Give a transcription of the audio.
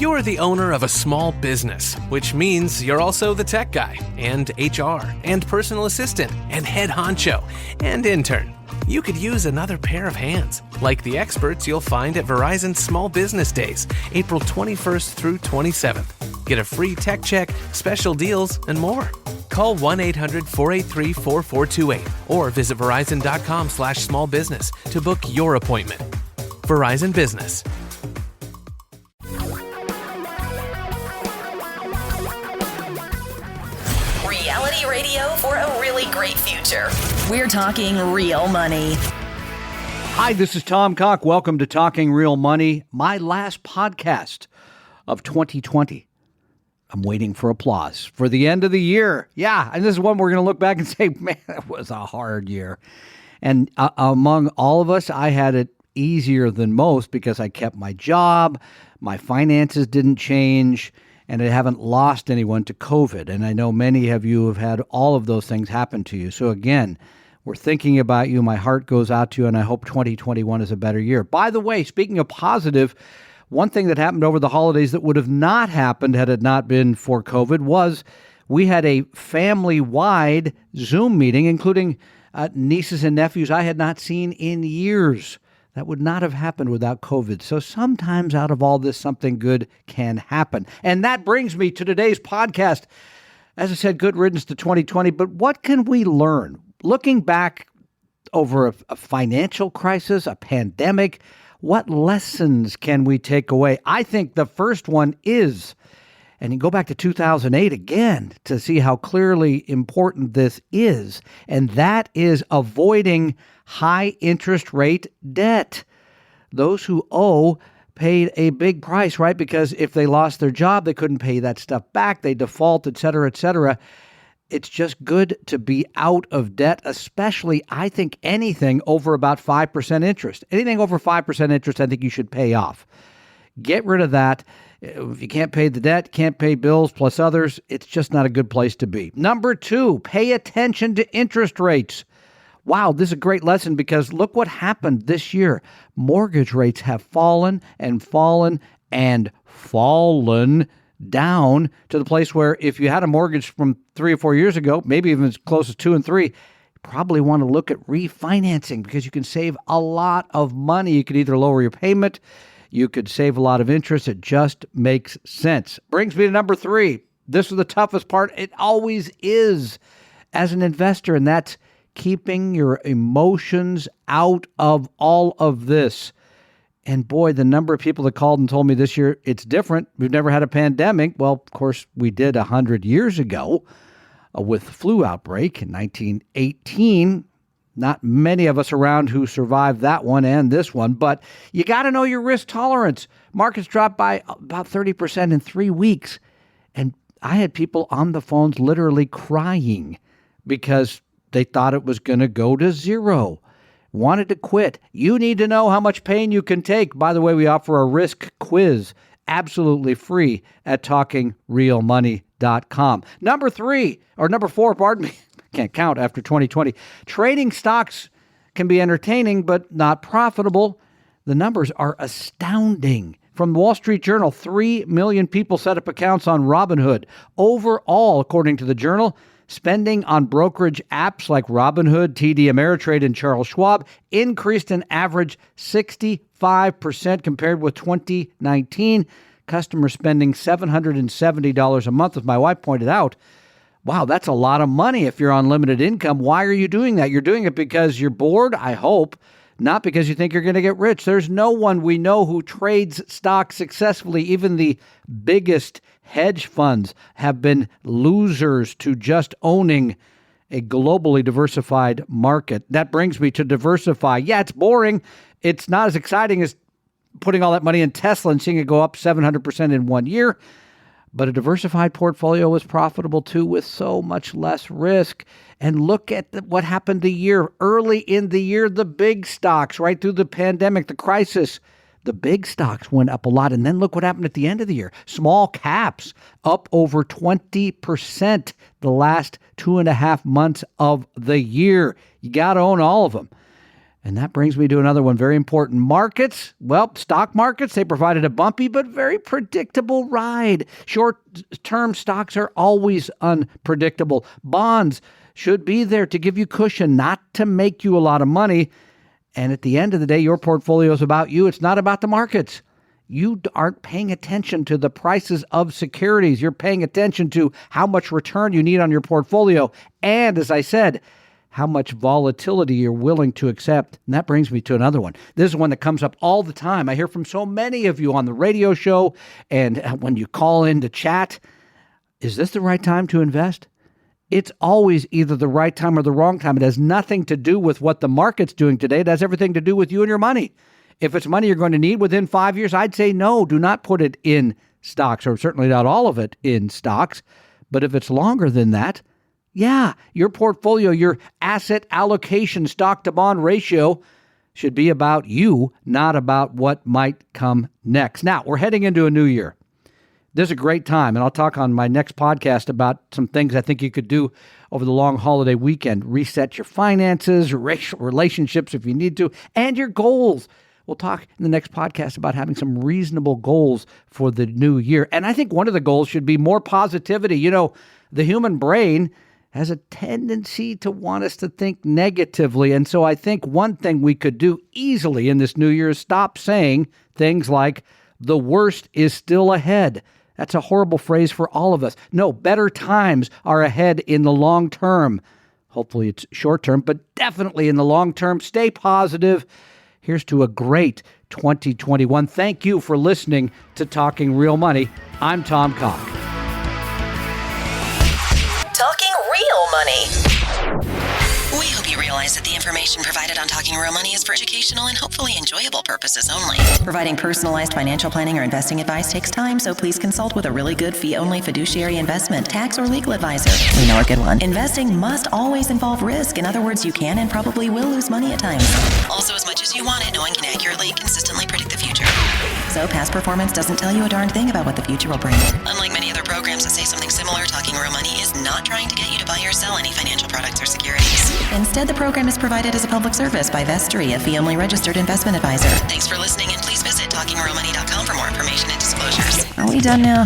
You're the owner of a small business, which means you're also the tech guy, and HR, and personal assistant, and head honcho, and intern. You could use another pair of hands, like the experts you'll find at Verizon Small Business Days, April 21st through 27th. Get a free tech check, special deals, and more. Call 1-800-483-4428 or visit verizon.com/smallbusiness to book your appointment. Verizon Business. Reality radio for a really great future. We're talking real money. Hi, this is Tom Cock. Welcome to Talking Real Money, my last podcast of 2020. I'm waiting for applause for the end of the year. Yeah, and this is one we're going to look back and say, man, that was a hard year. And among all of us, I had it easier than most because I kept my job, my finances didn't change, and I haven't lost anyone to COVID. And I know many of you have had all of those things happen to you. So again, we're thinking about you. My heart goes out to you, and I hope 2021 is a better year. By the way, speaking of positive, one thing that happened over the holidays that would have not happened had it not been for COVID was we had a family-wide Zoom meeting, including nieces and nephews I had not seen in years. That would not have happened without COVID. So sometimes out of all this, something good can happen. And that brings me to today's podcast. As I said, good riddance to 2020, but what can we learn? Looking back over a financial crisis, a pandemic, what lessons can we take away? I think the first one is, and you go back to 2008 again to see how clearly important this is, and that is avoiding high interest rate debt. Those who owe paid a big price, right? Because if they lost their job, they couldn't pay that stuff back, they default, et cetera, et cetera. It's just good to be out of debt, especially, I think, anything over about 5% interest. Anything over 5% interest, I think you should pay off. Get rid of that. If you can't pay the debt, can't pay bills plus others, it's just not a good place to be. Number two, pay attention to interest rates. Wow, this is a great lesson because look what happened this year. Mortgage rates have fallen and fallen and fallen down to the place where if you had a mortgage from 3 or 4 years ago, maybe even as close as 2 and 3, you probably want to look at refinancing because you can save a lot of money. You could either lower your payment, you could save a lot of interest. It just makes sense. Brings me to number 3. This is the toughest part. It always is as an investor, and that's keeping your emotions out of all of this. And boy, the number of people that called and told me this year, it's different. We've never had a pandemic. Well, of course, we did 100 years ago with the flu outbreak in 1918. Not many of us around who survived that one and this one, but you got to know your risk tolerance. Markets dropped by about 30% in 3 weeks. And I had people on the phones literally crying because they thought it was going to go to zero. Wanted to quit. You need to know how much pain you can take. By the way, we offer a risk quiz absolutely free at talkingrealmoney.com. Number 4, pardon me. Can't count after 2020. Trading stocks can be entertaining, but not profitable. The numbers are astounding. From the Wall Street Journal, 3 million people set up accounts on Robinhood. Overall, according to the Journal, spending on brokerage apps like Robinhood, TD Ameritrade, and Charles Schwab increased an average 65% compared with 2019. Customers spending $770 a month, as my wife pointed out. Wow, that's a lot of money if you're on limited income. Why are you doing that? You're doing it because you're bored, I hope, not because you think you're going to get rich. There's no one we know who trades stocks successfully. Even the biggest hedge funds have been losers to just owning a globally diversified market. That brings me to diversify. Yeah, it's boring. It's not as exciting as putting all that money in Tesla and seeing it go up 700% in 1 year. But a diversified portfolio is profitable too with so much less risk. And look at what happened early in the year, the big stocks, right through the pandemic, the crisis. The big stocks went up a lot. And then look what happened at the end of the year. Small caps up over 20% the last 2.5 months of the year. You got to own all of them. And that brings me to another one, very important. Markets, well, stock markets, they provided a bumpy but very predictable ride. Short-term stocks are always unpredictable. Bonds should be there to give you cushion, not to make you a lot of money. And at the end of the day, your portfolio is about you. It's not about the markets. You aren't paying attention to the prices of securities. You're paying attention to how much return you need on your portfolio. And as I said, how much volatility you're willing to accept. And that brings me to another one. This is one that comes up all the time. I hear from so many of you on the radio show and when you call in to chat. Is this the right time to invest? It's always either the right time or the wrong time. It has nothing to do with what the market's doing today. It has everything to do with you and your money. If it's money you're going to need within 5 years, I'd say no, do not put it in stocks, or certainly not all of it in stocks. But if it's longer than that, yeah, your portfolio, your asset allocation, stock to bond ratio should be about you, not about what might come next. Now, we're heading into a new year. This is a great time, and I'll talk on my next podcast about some things I think you could do over the long holiday weekend. Reset your finances, relationships if you need to, and your goals. We'll talk in the next podcast about having some reasonable goals for the new year. And I think one of the goals should be more positivity. You know, the human brain has a tendency to want us to think negatively. And so I think one thing we could do easily in this new year is stop saying things like, the worst is still ahead. That's a horrible phrase for all of us. No, better times are ahead in the long term. Hopefully it's short term, but definitely in the long term. Stay positive. Here's to a great 2021. Thank you for listening to Talking Real Money. I'm Tom Cock. Talking Real Money. We hope you realize that the information provided on Talking Real Money is for educational and hopefully enjoyable purposes only. Providing personalized financial planning or investing advice takes time, so please consult with a really good fee-only fiduciary investment, tax, or legal advisor. We know a good one. Investing must always involve risk. In other words, you can and probably will lose money at times. Also, as much as you want it, no one can accurately and consistently predict the future. So past performance doesn't tell you a darn thing about what the future will bring. Unlike many other programs that say something similar, Talking Real Money is not trying to get you to buy or sell any financial products or securities. Instead, the program is provided as a public service by Vestry, a fee-only registered investment advisor. Thanks for listening, and please visit TalkingRealMoney.com for more information and disclosures. Are we done now?